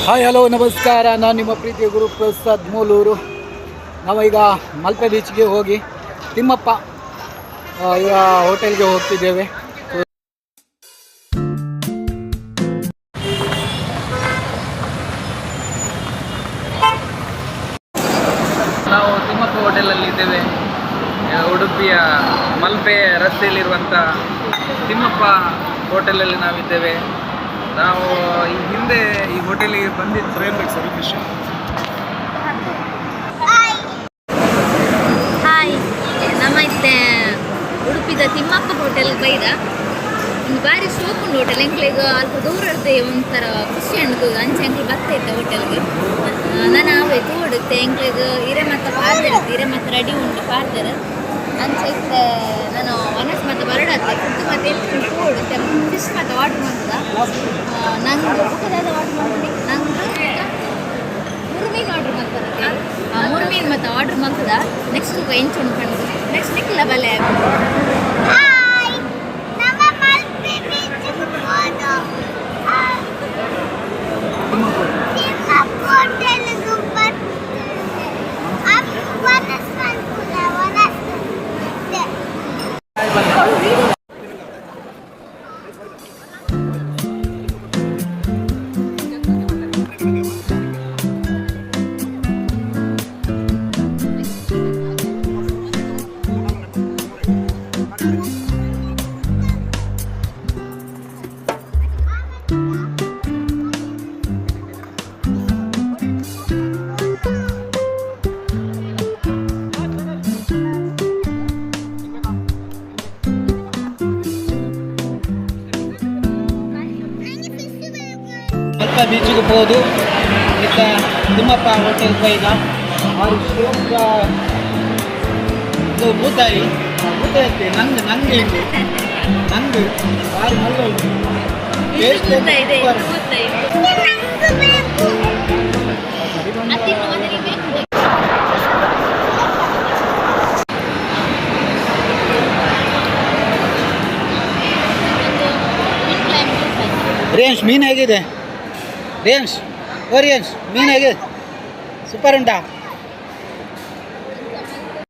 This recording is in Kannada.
ಹಾಯ್ ಹಲೋ ನಮಸ್ಕಾರ. ನಾನು ನಿಮ್ಮ ಪ್ರೀತಿಯ ಗುರುಪ್ರಸಾದ್ ಮೂಲೂರು. ನಾವೀಗ ಮಲ್ಪೆ ಬೀಚ್ಗೆ ಹೋಗಿ ತಿಮ್ಮಪ್ಪ ಈಗ ಹೋಟೆಲ್ಗೆ ಹೋಗ್ತಿದ್ದೇವೆ. ನಾವು ತಿಮ್ಮಪ್ಪ ಹೋಟೆಲಲ್ಲಿ ಇದ್ದೇವೆ. ಉಡುಪಿಯ ಮಲ್ಪೆ ರಸ್ತೆಯಲ್ಲಿರುವಂಥ ತಿಮ್ಮಪ್ಪ ಹೋಟೆಲಲ್ಲಿ ನಾವಿದ್ದೇವೆ. ನಾವು ಈ ಹಿಂದೆ ಈ ಹೋಟೆಲಿಗೆ ಬಂದಿದ್ದು ಹಾಯ್ ನಮ್ಮ ಇತ್ತೆ ಉಡುಪಿದ ತಿಮ್ಮಪ್ಪ ಹೋಟೆಲ್ ಬೈದ ಒಂದು ಬಾರಿ ಸೋಪುಂಡು ಹೋಟೆಲ್ ಎಂಕ್ಲೆಗ್ ಅಲ್ಪ ದೂರ ಇರ್ತದೆ. ಒಂಥರ ಖುಷಿ ಅಣ್ದು ಅಂಚೆ ಎಂಕ್ಲು ಬರ್ತಾಯಿದ್ದೆ ಹೋಟೆಲ್ಗೆ. ನಾನು ಅವೇ ತೋಡುತ್ತೆ ಎಂಕ್ಲೆಗ್ ಹಿರೇ ಮತ್ತು ಪಾರ್ದರ್ ಹಿರೇ ಮತ್ತು ರೆಡಿ ಉಂಟು ಪಾರ್ದರ್ ಅಂಚೆ ಇತ್ತೆ. ನಾನು ಒನಸ್ ಮತ್ತು ಬರಡತ್ತೆ ಫುಡ್ ಮತ್ತು ಎಲ್ಲಿ ತೋಡುತ್ತೆ ಫಿಶ್ ಮತ್ತು ಆರ್ಡ್ರ್ ಮಾಡ್ತದ. ನಂಗೆ ಬುಕ್ಕದಾದ ಆರ್ಡ್ರ್ ಮಾಡ್ತೀನಿ. ನಂಗೆ ಮುರುಮೀನು ಆರ್ಡ್ರ್ ಮಾಡ್ತದೆ. ಮುರುಮೀನು ಮತ್ತು ಆರ್ಡ್ರ್ ಮಾಡ್ತದ. ನೆಕ್ಸ್ಟ್ ಎಂಚು ಉಂಟು ನೆಕ್ಸ್ಟ್ ನಿಕ್ಲ ಬಲೆ ಮಲ್ಪೆ ಬೀಚಿಗೆ ಹೋದು ಇತ್ತ ತಿಮ್ಮಪ್ಪ ಹೋಟೆಲ್ ಪೈನ ಆರು ಶ್ಲೋಕ ಇದು ಬೂತಾಯಿ ಬೂತಾಯಿ ನಂಗೆ ಭಾರಿ ಮಲ್ಲ ಉಂಟು. ಟೇಸ್ಟ್ ರೇಂಜ್ ಮೀನು ಹೇಗಿದೆ? ರೇಂಜ್ ಮೀನು ಹೇಗಿದೆ? ಸೂಪರ್ ಉಂಟಾ?